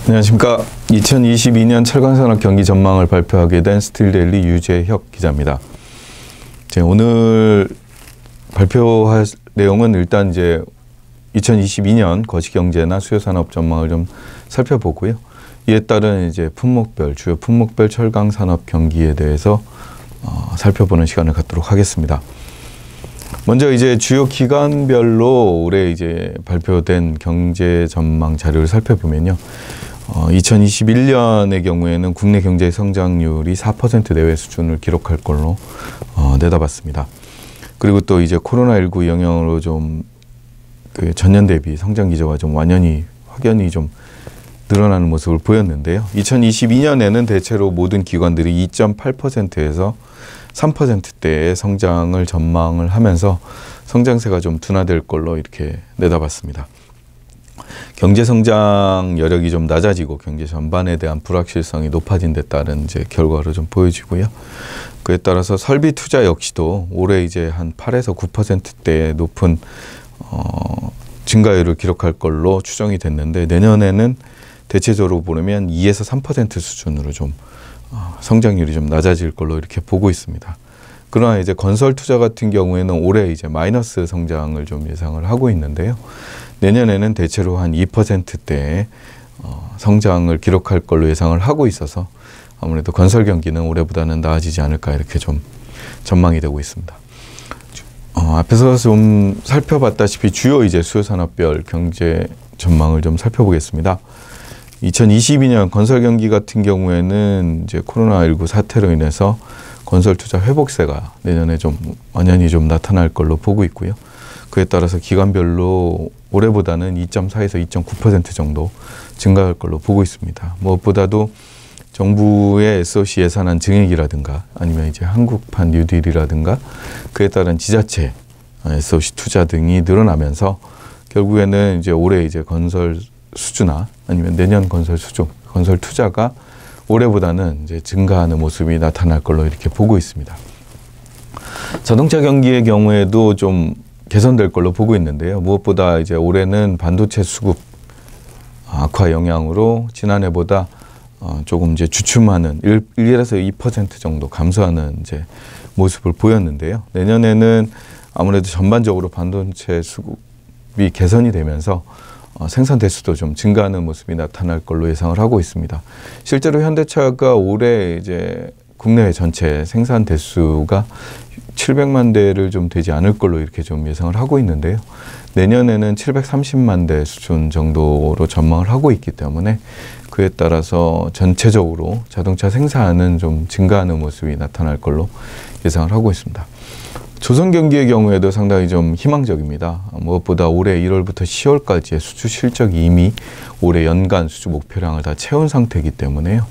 안녕하십니까. 2022년 철강산업 경기 전망을 발표하게 된 스틸데일리 유재혁 기자입니다. 오늘 발표할 내용은 일단 이제 2022년 거시경제나 수요산업 전망을 좀 살펴보고요. 이에 따른 이제 품목별, 주요 품목별 철강산업 경기에 대해서 살펴보는 시간을 갖도록 하겠습니다. 먼저 이제 주요 기관별로 올해 이제 발표된 경제 전망 자료를 살펴보면요. 2021년의 경우에는 국내 경제 성장률이 4% 내외 수준을 기록할 걸로 내다봤습니다. 그리고 또 이제 코로나19 영향으로 좀 그 전년 대비 성장 기조가 좀 확연히 좀 늘어나는 모습을 보였는데요. 2022년에는 대체로 모든 기관들이 2.8%에서 3%대의 성장을 전망을 하면서 성장세가 좀 둔화될 걸로 이렇게 내다봤습니다. 경제 성장 여력이 좀 낮아지고 경제 전반에 대한 불확실성이 높아진 데 따른 이제 결과로 좀 보여지고요. 그에 따라서 설비 투자 역시도 올해 이제 한 8에서 9%대의 높은 증가율을 기록할 걸로 추정이 됐는데, 내년에는 대체적으로 보면 2에서 3% 수준으로 좀 성장률이 좀 낮아질 걸로 이렇게 보고 있습니다. 그러나 이제 건설 투자 같은 경우에는 올해 이제 마이너스 성장을 좀 예상을 하고 있는데요. 내년에는 대체로 한 2%대의 성장을 기록할 걸로 예상을 하고 있어서 아무래도 건설 경기는 올해보다는 나아지지 않을까 이렇게 좀 전망이 되고 있습니다. 앞에서 좀 살펴봤다시피 주요 이제 수요산업별 경제 전망을 좀 살펴보겠습니다. 2022년 건설 경기 같은 경우에는 이제 코로나19 사태로 인해서 건설 투자 회복세가 내년에 좀 완연히 좀 나타날 걸로 보고 있고요. 그에 따라서 기관별로 올해보다는 2.4에서 2.9% 정도 증가할 걸로 보고 있습니다. 무엇보다도 정부의 SOC 예산안 증액이라든가 아니면 이제 한국판 뉴딜이라든가 그에 따른 지자체 SOC 투자 등이 늘어나면서 결국에는 이제 올해 이제 건설 수주나 아니면 내년 건설 수주, 건설 투자가 올해보다는 이제 증가하는 모습이 나타날 걸로 이렇게 보고 있습니다. 자동차 경기의 경우에도 좀 개선될 걸로 보고 있는데요. 무엇보다 이제 올해는 반도체 수급 악화 영향으로 지난해보다 조금 이제 주춤하는 1에서 2% 정도 감소하는 이제 모습을 보였는데요. 내년에는 아무래도 전반적으로 반도체 수급이 개선이 되면서 생산 대수도 좀 증가하는 모습이 나타날 걸로 예상을 하고 있습니다. 실제로 현대차가 올해 이제 국내 전체 생산 대수가 700만 대를 좀 되지 않을 걸로 이렇게 좀 예상을 하고 있는데요. 내년에는 730만 대 수준 정도로 전망을 하고 있기 때문에 그에 따라서 전체적으로 자동차 생산은 좀 증가하는 모습이 나타날 걸로 예상을 하고 있습니다. 조선 경기의 경우에도 상당히 좀 희망적입니다. 무엇보다 올해 1월부터 10월까지의 수주 실적이 이미 올해 연간 수주 목표량을 다 채운 상태이기 때문에요.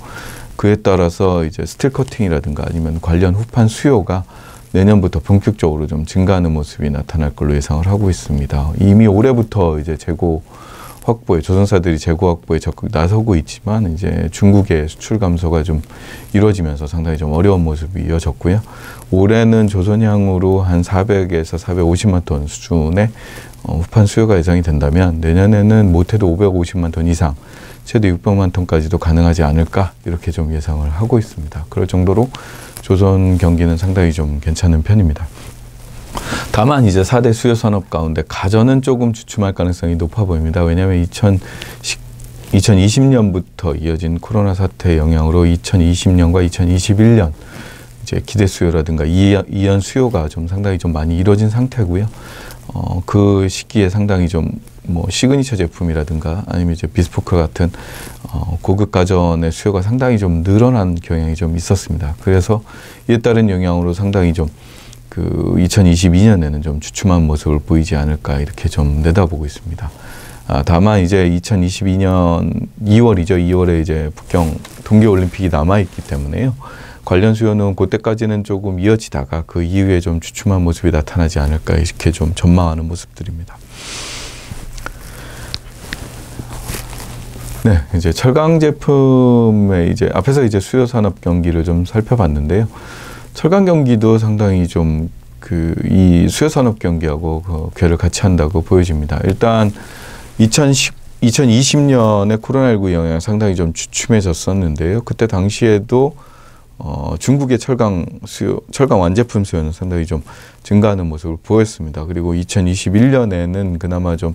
그에 따라서 이제 스틸 커팅이라든가 아니면 관련 후판 수요가 내년부터 본격적으로 좀 증가하는 모습이 나타날 걸로 예상을 하고 있습니다. 이미 올해부터 이제 재고 확보에, 조선사들이 재고 확보에 적극 나서고 있지만 이제 중국의 수출 감소가 좀 이루어지면서 상당히 좀 어려운 모습이 이어졌고요. 올해는 조선향으로 한 400에서 450만 톤 수준의 후판 수요가 예상이 된다면 내년에는 못해도 550만 톤 이상, 최대 600만 톤까지도 가능하지 않을까 이렇게 좀 예상을 하고 있습니다. 그럴 정도로 조선 경기는 상당히 좀 괜찮은 편입니다. 다만 이제 4대 수요 산업 가운데 가전은 조금 주춤할 가능성이 높아 보입니다. 왜냐하면 2020년부터 이어진 코로나 사태 영향으로 2020년과 2021년 이제 기대 수요라든가 이연 수요가 좀 상당히 좀 많이 이루어진 상태고요. 그 시기에 상당히 좀 뭐 시그니처 제품이라든가 아니면 이제 비스포크 같은 고급 가전의 수요가 상당히 좀 늘어난 경향이 좀 있었습니다. 그래서 이에 따른 영향으로 상당히 좀 그 2022년에는 좀 주춤한 모습을 보이지 않을까 이렇게 좀 내다보고 있습니다. 다만 이제 2022년 2월이죠. 2월에 이제 북경 동계올림픽이 남아있기 때문에요. 관련 수요는 그때까지는 조금 이어지다가 그 이후에 좀 주춤한 모습이 나타나지 않을까 이렇게 좀 전망하는 모습들입니다. 네, 이제 철강 제품의 이제 앞에서 이제 수요 산업 경기를 좀 살펴봤는데요. 철강 경기도 상당히 좀 이 수요 산업 경기하고 궤를 같이 한다고 보여집니다. 일단 2020년에 코로나19 영향 상당히 좀 주춤해졌었는데요. 그때 당시에도 중국의 철강 완제품 수요는 상당히 좀 증가하는 모습을 보였습니다. 그리고 2021년에는 그나마 좀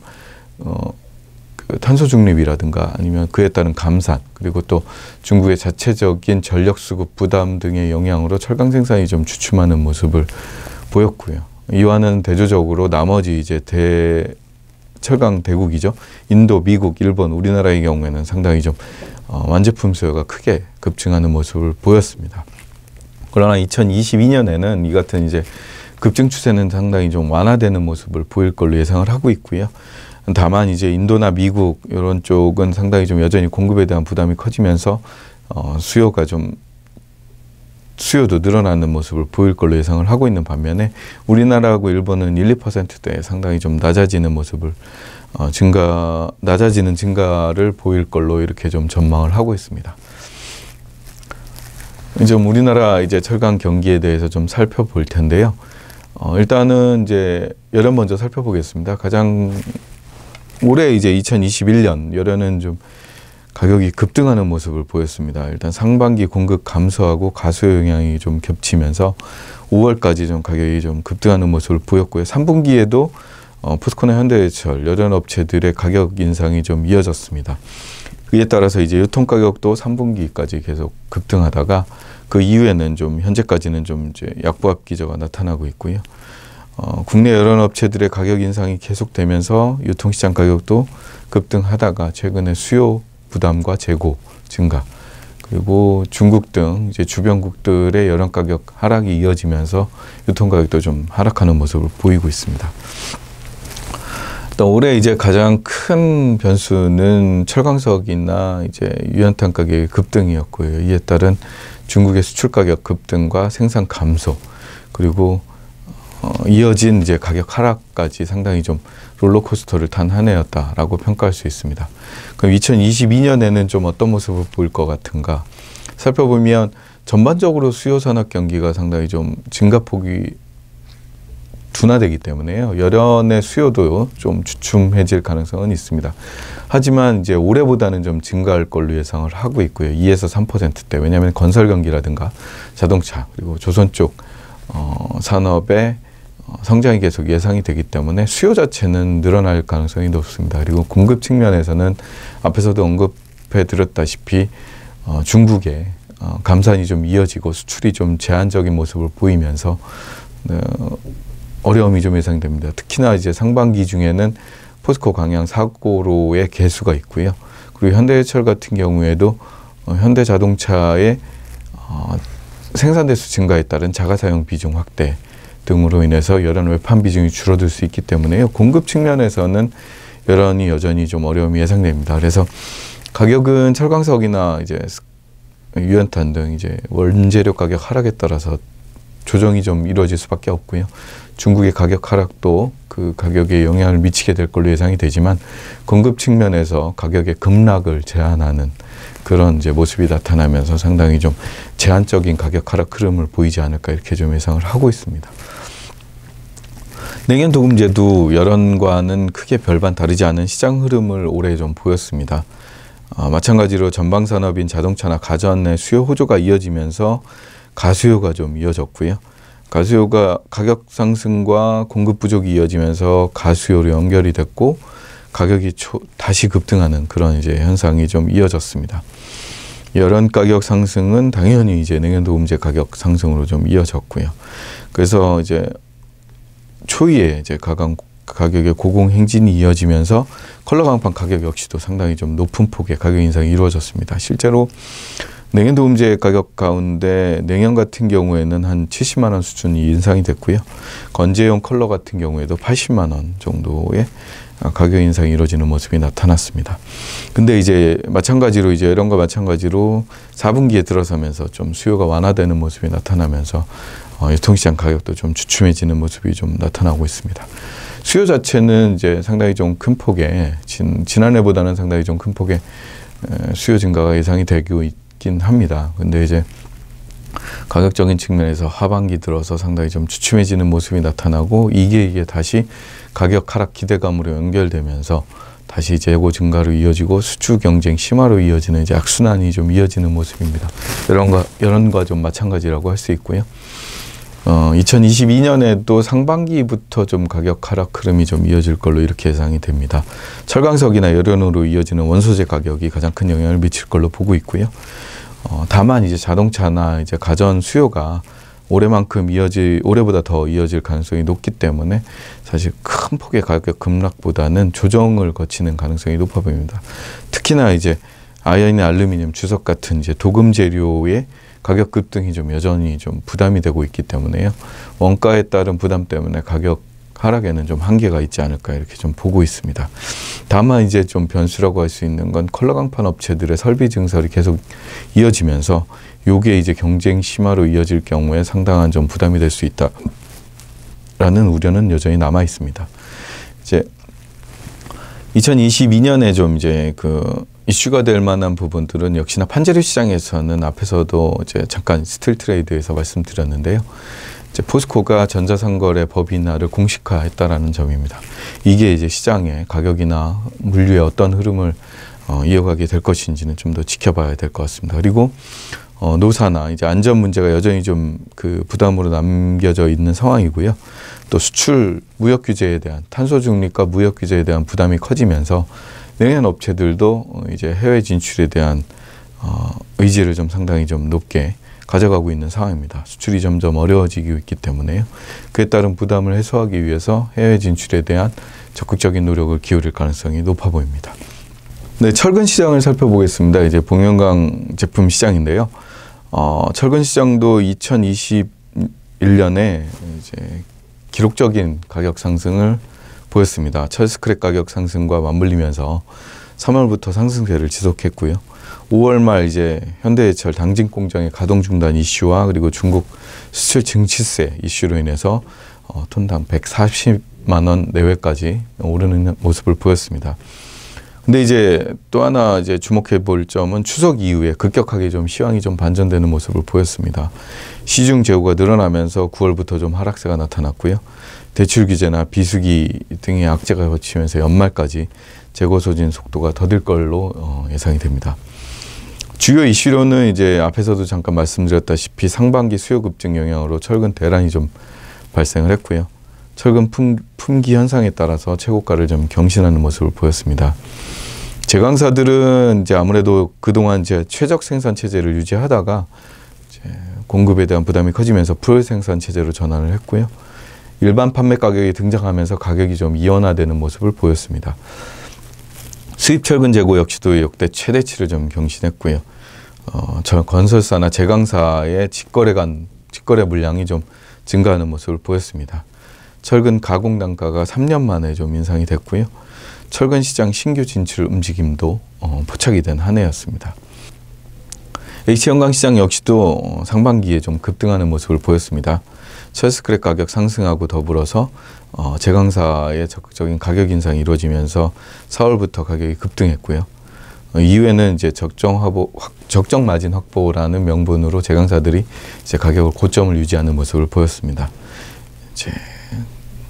그 탄소 중립이라든가 아니면 그에 따른 감산, 그리고 또 중국의 자체적인 전력 수급 부담 등의 영향으로 철강 생산이 좀 주춤하는 모습을 보였고요. 이와는 대조적으로 나머지 이제 철강 대국이죠. 인도, 미국, 일본, 우리나라의 경우에는 상당히 좀 완제품 수요가 크게 급증하는 모습을 보였습니다. 그러나 2022년에는 이 같은 이제 급증 추세는 상당히 좀 완화되는 모습을 보일 걸로 예상을 하고 있고요. 다만 이제 인도나 미국 이런 쪽은 상당히 좀 여전히 공급에 대한 부담이 커지면서 수요도 늘어나는 모습을 보일 걸로 예상을 하고 있는 반면에 우리나라하고 일본은 1~2%대 상당히 좀 낮아지는 모습을 낮아지는 증가를 보일 걸로 이렇게 좀 전망을 하고 있습니다. 좀 우리나라 이제 철강 경기에 대해서 좀 살펴볼 텐데요. 일단은 이제 열연 먼저 살펴보겠습니다. 올해 이제 2021년 열연은 좀 가격이 급등하는 모습을 보였습니다. 일단 상반기 공급 감소하고 가수요 영향이 좀 겹치면서 5월까지 좀 가격이 좀 급등하는 모습을 보였고요. 3분기에도 포스코나 현대해철 열연 업체들의 가격 인상이 좀 이어졌습니다. 이에 따라서 이제 유통 가격도 3분기까지 계속 급등하다가 그 이후에는 좀 현재까지는 좀 이제 약보합 기저가 나타나고 있고요. 국내 열연 업체들의 가격 인상이 계속되면서 유통시장 가격도 급등하다가 최근에 수요 부담과 재고 증가, 그리고 중국 등 이제 주변국들의 열연 가격 하락이 이어지면서 유통 가격도 좀 하락하는 모습을 보이고 있습니다. 또 올해 이제 가장 큰 변수는 철광석이나 이제 유연탄 가격의 급등이었고요. 이에 따른 중국의 수출 가격 급등과 생산 감소, 그리고 이어진 이제 가격 하락까지 상당히 좀 롤러코스터를 탄 한 해였다라고 평가할 수 있습니다. 그럼 2022년에는 좀 어떤 모습을 보일 것 같은가? 살펴보면 전반적으로 수요 산업 경기가 상당히 좀 증가폭이 둔화되기 때문에요. 열연의 수요도 좀 주춤해질 가능성은 있습니다. 하지만 이제 올해보다는 좀 증가할 걸로 예상을 하고 있고요. 2~3%대. 왜냐하면 건설 경기라든가 자동차, 그리고 조선 쪽 산업의 성장이 계속 예상이 되기 때문에 수요 자체는 늘어날 가능성이 높습니다. 그리고 공급 측면에서는 앞에서도 언급해 드렸다시피 중국의 감산이 좀 이어지고 수출이 좀 제한적인 모습을 보이면서 어려움이 좀 예상됩니다. 특히나 이제 상반기 중에는 포스코 광양 사고로의 개수가 있고요. 그리고 현대해철 같은 경우에도 현대자동차의 생산 대수 증가에 따른 자가 사용 비중 확대 등으로 인해서 열연 외판 비중이 줄어들 수 있기 때문에요. 공급 측면에서는 열연이 여전히 좀 어려움이 예상됩니다. 그래서 가격은 철광석이나 이제 유연탄 등 이제 원재료 가격 하락에 따라서 조정이 좀 이루어질 수밖에 없고요. 중국의 가격 하락도 그 가격에 영향을 미치게 될 걸로 예상이 되지만 공급 측면에서 가격의 급락을 제한하는 그런 이제 모습이 나타나면서 상당히 좀 제한적인 가격 하락 흐름을 보이지 않을까 이렇게 좀 예상을 하고 있습니다. 냉연 도금제도 열연과는 크게 별반 다르지 않은 시장 흐름을 올해 좀 보였습니다. 마찬가지로 전방 산업인 자동차나 가전의 수요 호조가 이어지면서 가수요가 좀 이어졌고요. 가수요가 가격 상승과 공급 부족이 이어지면서 가수요로 연결이 됐고 가격이 다시 급등하는 그런 이제 현상이 좀 이어졌습니다. 열연 가격 상승은 당연히 이제 냉연 도금제 가격 상승으로 좀 이어졌고요. 그래서 이제 초기에 이제 가격의 고공 행진이 이어지면서 컬러 강판 가격 역시도 상당히 좀 높은 폭의 가격 인상이 이루어졌습니다. 실제로 냉연 도금제 가격 가운데 냉연 같은 경우에는 한 70만 원 수준이 인상이 됐고요. 건재용 컬러 같은 경우에도 80만 원 정도의 가격 인상이 이루어지는 모습이 나타났습니다. 근데 이제 마찬가지로 이제 열연과 마찬가지로 4분기에 들어서면서 좀 수요가 완화되는 모습이 나타나면서 유통시장 가격도 좀 주춤해지는 모습이 좀 나타나고 있습니다. 수요 자체는 이제 상당히 좀 큰 폭의 지난해보다는 상당히 좀 큰 폭의 수요 증가가 예상이 되고 있긴 합니다. 근데 이제 가격적인 측면에서 하반기 들어서 상당히 좀 주춤해지는 모습이 나타나고 이게 다시 가격 하락 기대감으로 연결되면서 다시 재고 증가로 이어지고 수출 경쟁 심화로 이어지는 이제 악순환이 좀 이어지는 모습입니다. 이런 거 좀 마찬가지라고 할 수 있고요. 2022년에도 상반기부터 좀 가격 하락 흐름이 좀 이어질 걸로 이렇게 예상이 됩니다. 철강석이나 열연으로 이어지는 원소재 가격이 가장 큰 영향을 미칠 걸로 보고 있고요. 다만 이제 자동차나 이제 가전 수요가 올해보다 더 이어질 가능성이 높기 때문에 사실 큰 폭의 가격 급락보다는 조정을 거치는 가능성이 높아 보입니다. 특히나 이제 아연이나 알루미늄, 주석 같은 이제 도금 재료의 가격 급등이 좀 여전히 좀 부담이 되고 있기 때문에요. 원가에 따른 부담 때문에 가격 하락에는 좀 한계가 있지 않을까 이렇게 좀 보고 있습니다. 다만 이제 좀 변수라고 할 수 있는 건 컬러 강판 업체들의 설비 증설이 계속 이어지면서 요게 이제 경쟁 심화로 이어질 경우에 상당한 좀 부담이 될 수 있다라는 우려는 여전히 남아 있습니다. 이제 2022년에 좀 이제 그 이슈가 될 만한 부분들은 역시나 판재료 시장에서는 앞에서도 이제 잠깐 스틸 트레이드에서 말씀드렸는데요. 이제 포스코가 전자상거래 법 인하를 공식화했다라는 점입니다. 이게 이제 시장의 가격이나 물류의 어떤 흐름을 이어가게 될 것인지는 좀 더 지켜봐야 될 것 같습니다. 그리고 노사나 이제 안전 문제가 여전히 좀 그 부담으로 남겨져 있는 상황이고요. 또 수출 무역 규제에 대한 탄소 중립과 무역 규제에 대한 부담이 커지면서 내년 업체들도 이제 해외 진출에 대한 의지를 좀 상당히 좀 높게 가져가고 있는 상황입니다. 수출이 점점 어려워지고 있기 때문에요. 그에 따른 부담을 해소하기 위해서 해외 진출에 대한 적극적인 노력을 기울일 가능성이 높아 보입니다. 네, 철근 시장을 살펴보겠습니다. 이제 복면강 제품 시장인데요. 철근 시장도 2021년에 이제 기록적인 가격 상승을 보였습니다. 철 스크랩 가격 상승과 맞물리면서 3월부터 상승세를 지속했고요. 5월 말 이제 현대해철 당진 공장의 가동 중단 이슈와 그리고 중국 수출 증치세 이슈로 인해서 톤당 140만 원 내외까지 오르는 모습을 보였습니다. 근데 이제 또 하나 이제 주목해 볼 점은 추석 이후에 급격하게 좀 시황이 좀 반전되는 모습을 보였습니다. 시중 재고가 늘어나면서 9월부터 좀 하락세가 나타났고요. 대출 규제나 비수기 등의 악재가 거치면서 연말까지 재고 소진 속도가 더딜 걸로 예상이 됩니다. 주요 이슈로는 이제 앞에서도 잠깐 말씀드렸다시피 상반기 수요 급증 영향으로 철근 대란이 좀 발생을 했고요. 철근 품귀 현상에 따라서 최고가를 좀 경신하는 모습을 보였습니다. 제강사들은 이제 아무래도 그동안 이제 최적 생산 체제를 유지하다가 이제 공급에 대한 부담이 커지면서 풀 생산 체제로 전환을 했고요. 일반 판매 가격이 등장하면서 가격이 좀 이원화되는 모습을 보였습니다. 수입 철근 재고 역시도 역대 최대치를 좀 경신했고요. 건설사나 제강사의 직거래 물량이 좀 증가하는 모습을 보였습니다. 철근 가공 단가가 3년 만에 좀 인상이 됐고요. 철근 시장 신규 진출 움직임도 포착이 된 한 해였습니다. H형광 시장 역시도 상반기에 좀 급등하는 모습을 보였습니다. 철 스크랩 가격 상승하고 더불어서 제강사의 적극적인 가격 인상이 이루어지면서 4월부터 가격이 급등했고요. 이후에는 이제 적정 마진 확보라는 명분으로 제강사들이 이제 가격을 고점을 유지하는 모습을 보였습니다.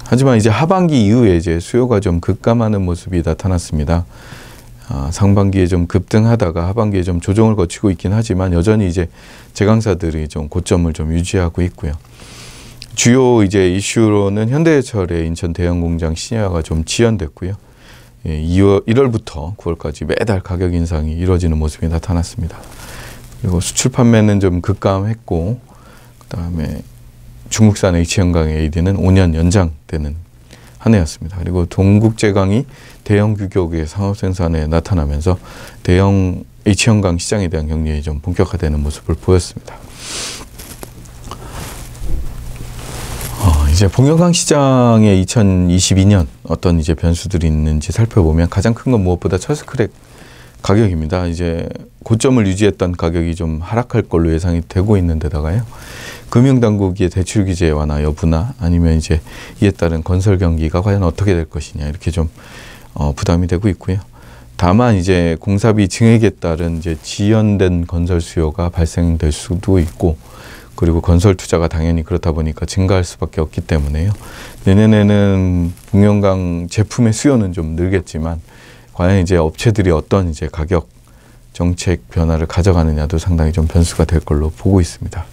하지만 이제 하반기 이후에 이제 수요가 좀 급감하는 모습이 나타났습니다. 상반기에 좀 급등하다가 하반기에 좀 조정을 거치고 있긴 하지만 여전히 이제 제강사들이 좀 고점을 좀 유지하고 있고요. 주요 이제 이슈로는 현대해철의 인천 대형 공장 신야가 좀 지연됐고요. 1월부터 9월까지 매달 가격 인상이 이루어지는 모습이 나타났습니다. 그리고 수출 판매는 좀 급감했고, 그다음에 중국산 H형광 AD는 5년 연장되는 한 해였습니다. 그리고 동국제강이 대형 규격의 상업 생산에 나타나면서 대형 H형광 시장에 대한 경쟁이 좀 본격화되는 모습을 보였습니다. 이제 복면강 시장의 2022년 어떤 이제 변수들이 있는지 살펴보면 가장 큰 건 무엇보다 철 스크랩 가격입니다. 이제 고점을 유지했던 가격이 좀 하락할 걸로 예상이 되고 있는 데다가요. 금융당국의 대출 규제 완화 여부나 아니면 이제 이에 따른 건설 경기가 과연 어떻게 될 것이냐 이렇게 좀 부담이 되고 있고요. 다만 이제 공사비 증액에 따른 이제 지연된 건설 수요가 발생될 수도 있고, 그리고 건설 투자가 당연히 그렇다 보니까 증가할 수밖에 없기 때문에요. 내년에는 복면강 제품의 수요는 좀 늘겠지만 과연 이제 업체들이 어떤 이제 가격 정책 변화를 가져가느냐도 상당히 좀 변수가 될 걸로 보고 있습니다.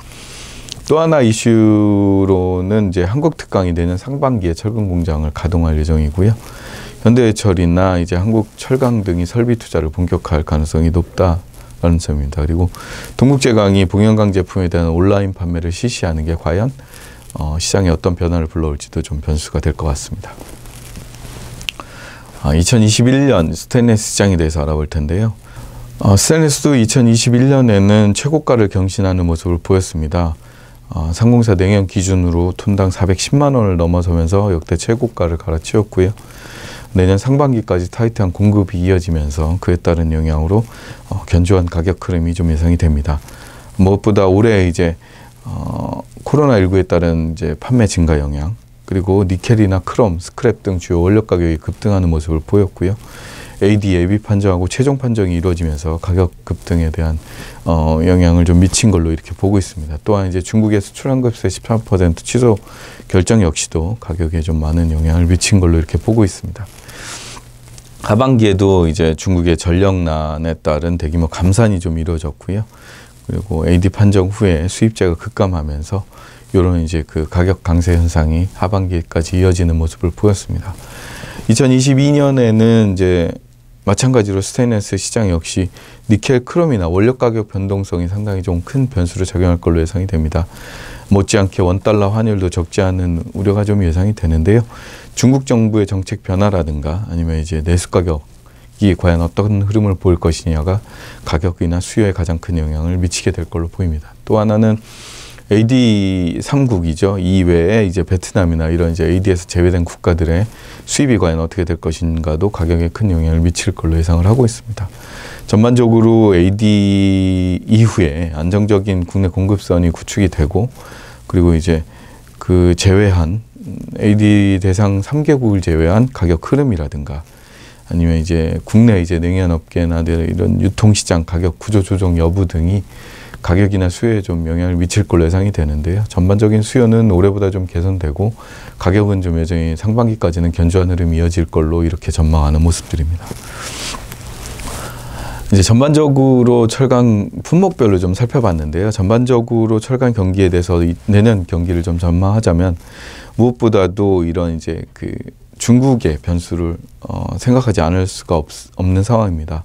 또 하나 이슈로는 이제 한국특강이 내년 상반기에 철강 공장을 가동할 예정이고요. 현대해철이나 이제 한국철강 등이 설비 투자를 본격화할 가능성이 높다라는 점입니다. 그리고 동국제강이 봉현강 제품에 대한 온라인 판매를 실시하는 게 과연 시장에 어떤 변화를 불러올지도 좀 변수가 될 것 같습니다. 2021년 스테인리스 시장에 대해서 알아볼 텐데요. 스테인리스도 2021년에는 최고가를 경신하는 모습을 보였습니다. 상공사 냉연 기준으로 톤당 410만 원을 넘어서면서 역대 최고가를 갈아치웠고요. 내년 상반기까지 타이트한 공급이 이어지면서 그에 따른 영향으로 견조한 가격 흐름이 좀 예상이 됩니다. 무엇보다 올해 이제 코로나19에 따른 이제 판매 증가 영향, 그리고 니켈이나 크롬, 스크랩 등 주요 원료 가격이 급등하는 모습을 보였고요. AD 예비 판정하고 최종 판정이 이루어지면서 가격 급등에 대한 영향을 좀 미친 걸로 이렇게 보고 있습니다. 또한 이제 중국의 수출 환급세 13% 취소 결정 역시도 가격에 좀 많은 영향을 미친 걸로 이렇게 보고 있습니다. 하반기에도 이제 중국의 전력난에 따른 대규모 감산이 좀 이루어졌고요. 그리고 AD 판정 후에 수입제가 급감하면서 이런 이제 그 가격 강세 현상이 하반기까지 이어지는 모습을 보였습니다. 2022년에는 이제 마찬가지로 스테인리스 시장 역시 니켈, 크롬이나 원료 가격 변동성이 상당히 좀 큰 변수로 작용할 걸로 예상이 됩니다. 못지않게 원달러 환율도 적지 않은 우려가 좀 예상이 되는데요. 중국 정부의 정책 변화라든가 아니면 이제 내수 가격이 과연 어떤 흐름을 보일 것이냐가 가격이나 수요에 가장 큰 영향을 미치게 될 걸로 보입니다. 또 하나는 AD 3국이죠. 이외에 이제 베트남이나 이런 이제 AD에서 제외된 국가들의 수입이 과연 어떻게 될 것인가도 가격에 큰 영향을 미칠 걸로 예상을 하고 있습니다. 전반적으로 AD 이후에 안정적인 국내 공급선이 구축이 되고, 그리고 이제 그 제외한 AD 대상 3개국을 제외한 가격 흐름이라든가 아니면 이제 국내 이제 냉연업계나 이런 유통시장 가격 구조 조정 여부 등이 가격이나 수요에 좀 영향을 미칠 걸로 예상이 되는데요. 전반적인 수요는 올해보다 좀 개선되고 가격은 좀 여전히 상반기까지는 견조한 흐름이 이어질 걸로 이렇게 전망하는 모습들입니다. 이제 전반적으로 철강 품목별로 좀 살펴봤는데요. 전반적으로 철강 경기에 대해서 내년 경기를 좀 전망하자면 무엇보다도 이런 이제 그 중국의 변수를 생각하지 않을 수가 없는 상황입니다.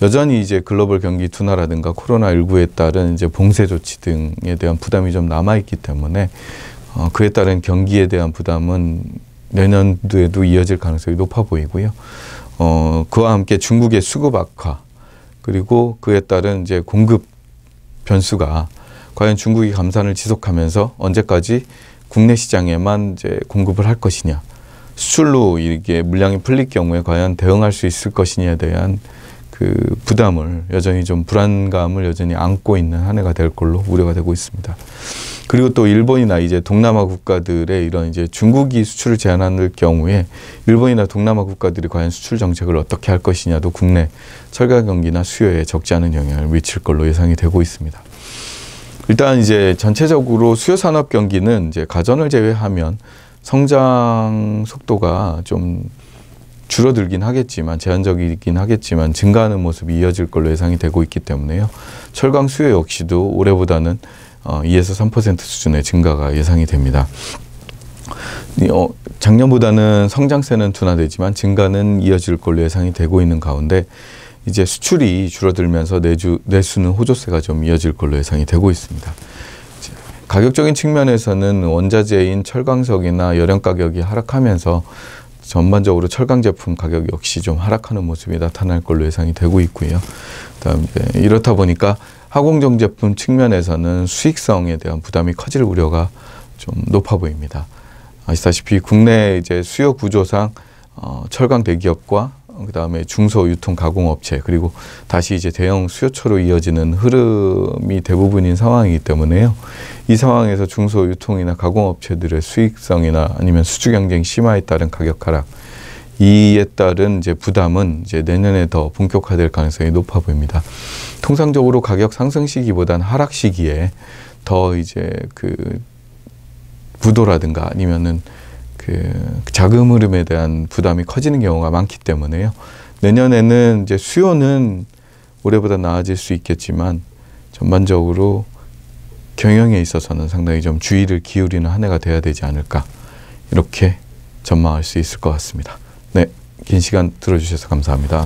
여전히 이제 글로벌 경기 둔화라든가 코로나19에 따른 이제 봉쇄 조치 등에 대한 부담이 좀 남아있기 때문에 그에 따른 경기에 대한 부담은 내년도에도 이어질 가능성이 높아 보이고요. 그와 함께 중국의 수급 악화, 그리고 그에 따른 이제 공급 변수가 과연 중국이 감산을 지속하면서 언제까지 국내 시장에만 이제 공급을 할 것이냐, 수출로 이게 물량이 풀릴 경우에 과연 대응할 수 있을 것이냐에 대한 그 부담을 여전히 좀 불안감을 여전히 안고 있는 한 해가 될 걸로 우려가 되고 있습니다. 그리고 또 일본이나 이제 동남아 국가들의 이런 이제 중국이 수출을 제한할 경우에 일본이나 동남아 국가들이 과연 수출 정책을 어떻게 할 것이냐도 국내 철강 경기나 수요에 적지 않은 영향을 미칠 걸로 예상이 되고 있습니다. 일단 이제 전체적으로 수요 산업 경기는 이제 가전을 제외하면 성장 속도가 좀 줄어들긴 하겠지만, 제한적이긴 하겠지만 증가하는 모습이 이어질 걸로 예상이 되고 있기 때문에요. 철강 수요 역시도 올해보다는 2에서 3% 수준의 증가가 예상이 됩니다. 작년보다는 성장세는 둔화되지만 증가는 이어질 걸로 예상이 되고 있는 가운데 이제 수출이 줄어들면서 내수는 호조세가 좀 이어질 걸로 예상이 되고 있습니다. 가격적인 측면에서는 원자재인 철강석이나 열연 가격이 하락하면서 전반적으로 철강 제품 가격 역시 좀 하락하는 모습이 나타날 걸로 예상이 되고 있고요. 그다음에 이렇다 보니까 하공정 제품 측면에서는 수익성에 대한 부담이 커질 우려가 좀 높아 보입니다. 아시다시피 국내 이제 수요 구조상 철강 대기업과 그다음에 중소 유통 가공 업체, 그리고 다시 이제 대형 수요처로 이어지는 흐름이 대부분인 상황이기 때문에요. 이 상황에서 중소 유통이나 가공 업체들의 수익성이나 아니면 수주 경쟁 심화에 따른 가격 하락, 이에 따른 이제 부담은 이제 내년에 더 본격화될 가능성이 높아 보입니다. 통상적으로 가격 상승 시기보단 하락 시기에 더 이제 그 부도라든가 아니면은 그 자금 흐름에 대한 부담이 커지는 경우가 많기 때문에요. 내년에는 이제 수요는 올해보다 나아질 수 있겠지만 전반적으로 경영에 있어서는 상당히 좀 주의를 기울이는 한 해가 돼야 되지 않을까 이렇게 전망할 수 있을 것 같습니다. 네, 긴 시간 들어주셔서 감사합니다.